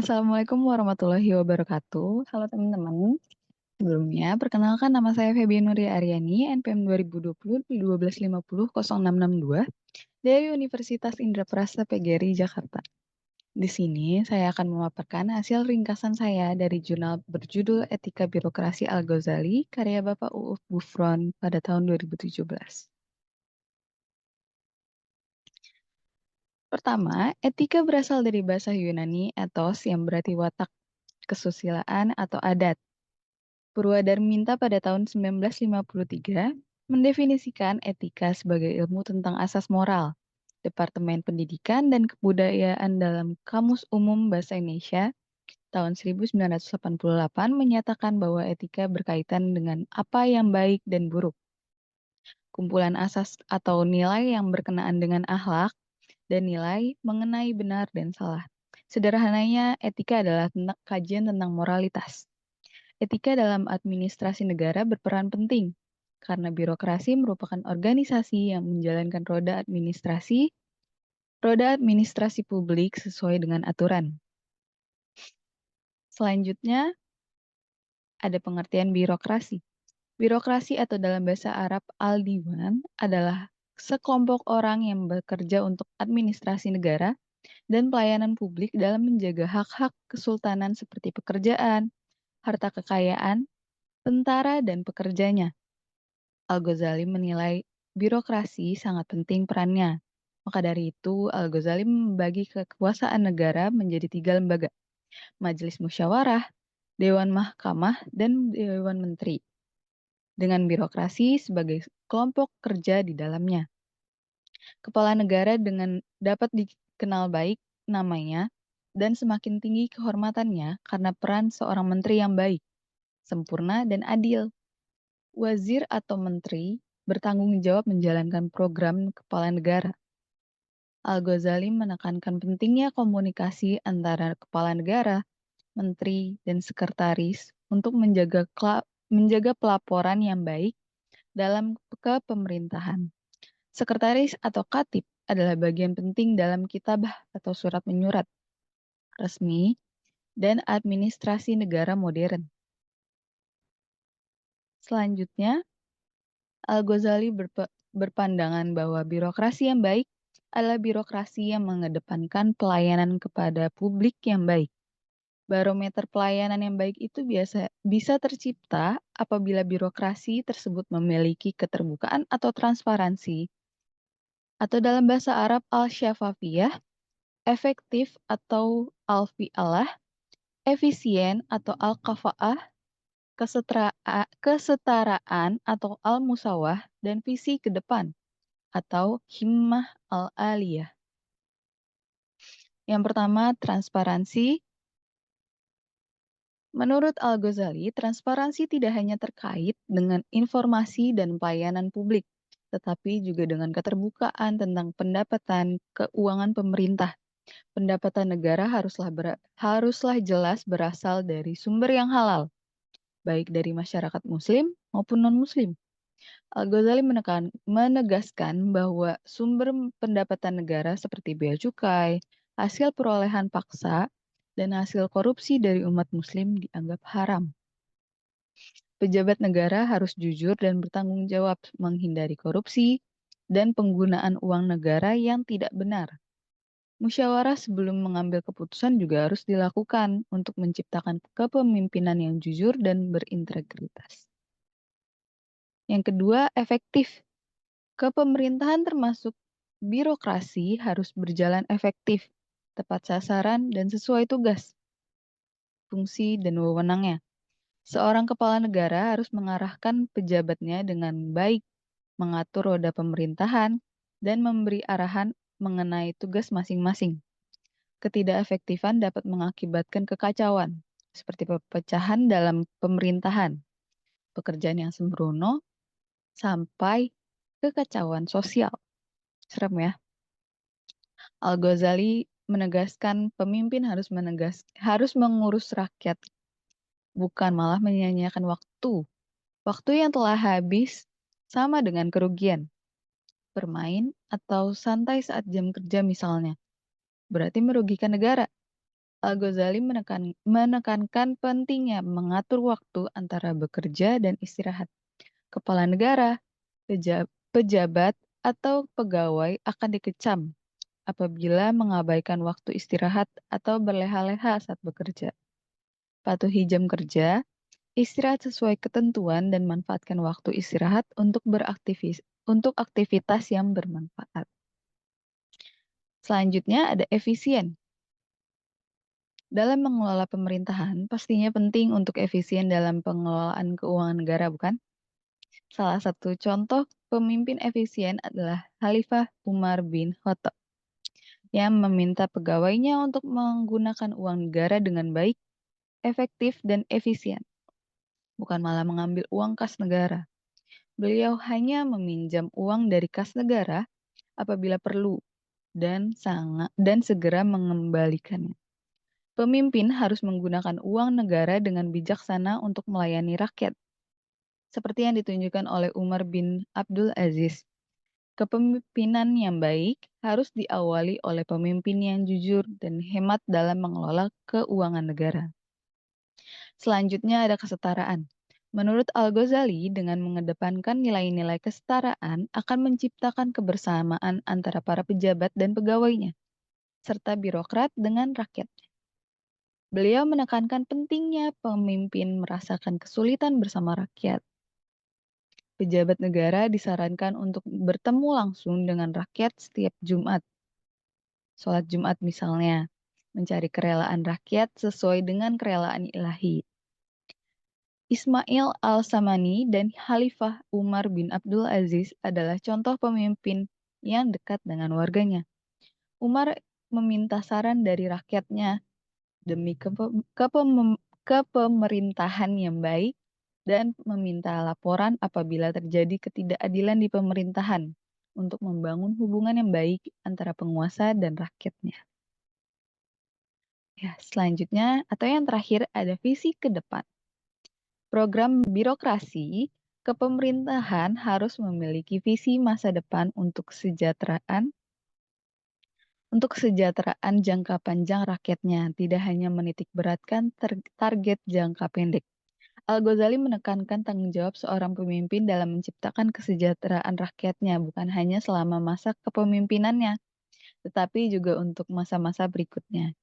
Assalamualaikum warahmatullahi wabarakatuh. Halo teman-teman. Sebelumnya, perkenalkan nama saya Feby Nuria Aryani, NPM 2020 1250 0662 dari Universitas Indraprasta PGRI Jakarta. Di sini, saya akan memaparkan hasil ringkasan saya dari jurnal berjudul Etika Birokrasi Al-Ghazali, karya Bapak Uuf Gufron pada tahun 2017. Pertama, etika berasal dari bahasa Yunani ethos yang berarti watak, kesusilaan atau adat. Purwadarminta pada tahun 1953 mendefinisikan etika sebagai ilmu tentang asas moral. Departemen Pendidikan dan Kebudayaan dalam Kamus Umum Bahasa Indonesia tahun 1988 menyatakan bahwa etika berkaitan dengan apa yang baik dan buruk. Kumpulan asas atau nilai yang berkenaan dengan akhlak dan nilai mengenai benar dan salah. Sederhananya, etika adalah kajian tentang moralitas. Etika dalam administrasi negara berperan penting, karena birokrasi merupakan organisasi yang menjalankan roda administrasi publik sesuai dengan aturan. Selanjutnya, ada pengertian birokrasi. Birokrasi atau dalam bahasa Arab al-diwan adalah sekelompok orang yang bekerja untuk administrasi negara dan pelayanan publik dalam menjaga hak-hak kesultanan seperti pekerjaan, harta kekayaan, tentara, dan pekerjanya. Al-Ghazali menilai birokrasi sangat penting perannya. Maka dari itu, Al-Ghazali membagi kekuasaan negara menjadi 3 lembaga, Majelis Musyawarah, Dewan Mahkamah, dan Dewan Menteri, dengan birokrasi sebagai kelompok kerja di dalamnya. Kepala negara dapat dikenal baik namanya dan semakin tinggi kehormatannya karena peran seorang menteri yang baik, sempurna, dan adil. Wazir atau menteri bertanggung jawab menjalankan program kepala negara. Al-Ghazali menekankan pentingnya komunikasi antara kepala negara, menteri, dan sekretaris untuk menjaga pelaporan yang baik dalam kepemerintahan. Sekretaris atau katib adalah bagian penting dalam kitabah atau surat menyurat resmi dan administrasi negara modern. Selanjutnya, Al-Ghazali berpandangan bahwa birokrasi yang baik adalah birokrasi yang mengedepankan pelayanan kepada publik yang baik. Barometer pelayanan yang baik itu bisa tercipta apabila birokrasi tersebut memiliki keterbukaan atau transparansi, atau dalam bahasa Arab al-syafafiyah, efektif atau al-fi'alah, efisien atau al-kafa'ah, kesetaraan atau al-musawah, dan visi ke depan atau himmah al-aliyah. Yang pertama, transparansi. Menurut Al-Ghazali, transparansi tidak hanya terkait dengan informasi dan pelayanan publik, tetapi juga dengan keterbukaan tentang pendapatan keuangan pemerintah. Pendapatan negara haruslah jelas berasal dari sumber yang halal, baik dari masyarakat muslim maupun non-muslim. Al-Ghazali menegaskan bahwa sumber pendapatan negara seperti bea cukai, hasil perolehan paksa, dan hasil korupsi dari umat muslim dianggap haram. Pejabat negara harus jujur dan bertanggung jawab menghindari korupsi dan penggunaan uang negara yang tidak benar. Musyawarah sebelum mengambil keputusan juga harus dilakukan untuk menciptakan kepemimpinan yang jujur dan berintegritas. Yang kedua, efektif. Kepemerintahan termasuk birokrasi harus berjalan efektif, tepat sasaran, dan sesuai tugas, fungsi, dan wewenangnya. Seorang kepala negara harus mengarahkan pejabatnya dengan baik, mengatur roda pemerintahan, dan memberi arahan mengenai tugas masing-masing. Ketidakefektifan dapat mengakibatkan kekacauan, seperti perpecahan dalam pemerintahan, pekerjaan yang sembrono, sampai kekacauan sosial. Serem ya. Al-Ghazali menegaskan pemimpin harus mengurus rakyat, bukan malah menyia-nyiakan waktu. Waktu yang telah habis sama dengan kerugian. Bermain atau santai saat jam kerja misalnya, berarti merugikan negara. Al-Ghazali menekankan pentingnya mengatur waktu antara bekerja dan istirahat. Kepala negara, pejabat, atau pegawai akan dikecam apabila mengabaikan waktu istirahat atau berleha-leha saat bekerja. Patuhi jam kerja, istirahat sesuai ketentuan dan manfaatkan waktu istirahat untuk aktivitas yang bermanfaat. Selanjutnya ada efisien. Dalam mengelola pemerintahan, pastinya penting untuk efisien dalam pengelolaan keuangan negara, bukan? Salah satu contoh pemimpin efisien adalah Khalifah Umar bin Khattab yang meminta pegawainya untuk menggunakan uang negara dengan baik, efektif, dan efisien, bukan malah mengambil uang kas negara. Beliau hanya meminjam uang dari kas negara apabila perlu dan segera mengembalikannya. Pemimpin harus menggunakan uang negara dengan bijaksana untuk melayani rakyat, seperti yang ditunjukkan oleh Umar bin Abdul Aziz. Kepemimpinan yang baik harus diawali oleh pemimpin yang jujur dan hemat dalam mengelola keuangan negara. Selanjutnya ada kesetaraan. Menurut Al-Ghazali, dengan mengedepankan nilai-nilai kesetaraan akan menciptakan kebersamaan antara para pejabat dan pegawainya, serta birokrat dengan rakyat. Beliau menekankan pentingnya pemimpin merasakan kesulitan bersama rakyat. Pejabat negara disarankan untuk bertemu langsung dengan rakyat setiap Jumat. Sholat Jumat misalnya, mencari kerelaan rakyat sesuai dengan kerelaan ilahi. Ismail al-Samani dan Khalifah Umar bin Abdul Aziz adalah contoh pemimpin yang dekat dengan warganya. Umar meminta saran dari rakyatnya demi kepemerintahan yang baik dan meminta laporan apabila terjadi ketidakadilan di pemerintahan untuk membangun hubungan yang baik antara penguasa dan rakyatnya. Ya, selanjutnya atau yang terakhir ada visi ke depan. Program birokrasi kepemerintahan harus memiliki visi masa depan untuk kesejahteraan jangka panjang rakyatnya, tidak hanya menitik beratkan target jangka pendek. Al-Ghazali menekankan tanggung jawab seorang pemimpin dalam menciptakan kesejahteraan rakyatnya, bukan hanya selama masa kepemimpinannya, tetapi juga untuk masa-masa berikutnya.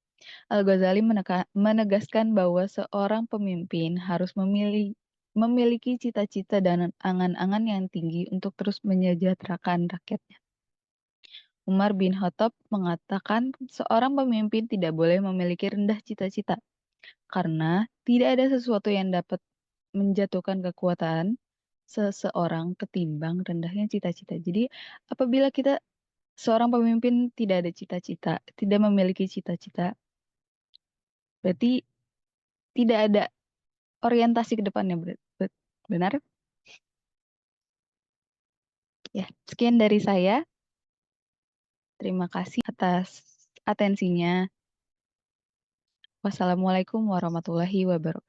Al-Ghazali menegaskan bahwa seorang pemimpin harus memiliki cita-cita dan angan-angan yang tinggi untuk terus menyejahterakan rakyatnya. Umar bin Khattab mengatakan seorang pemimpin tidak boleh memiliki rendah cita-cita, karena tidak ada sesuatu yang dapat menjatuhkan kekuatan seseorang ketimbang rendahnya cita-cita. Jadi apabila seorang pemimpin tidak ada cita-cita, tidak memiliki cita-cita, berarti tidak ada orientasi ke depannya. Benar? Ya, sekian dari saya. Terima kasih atas atensinya. Wassalamualaikum warahmatullahi wabarakatuh.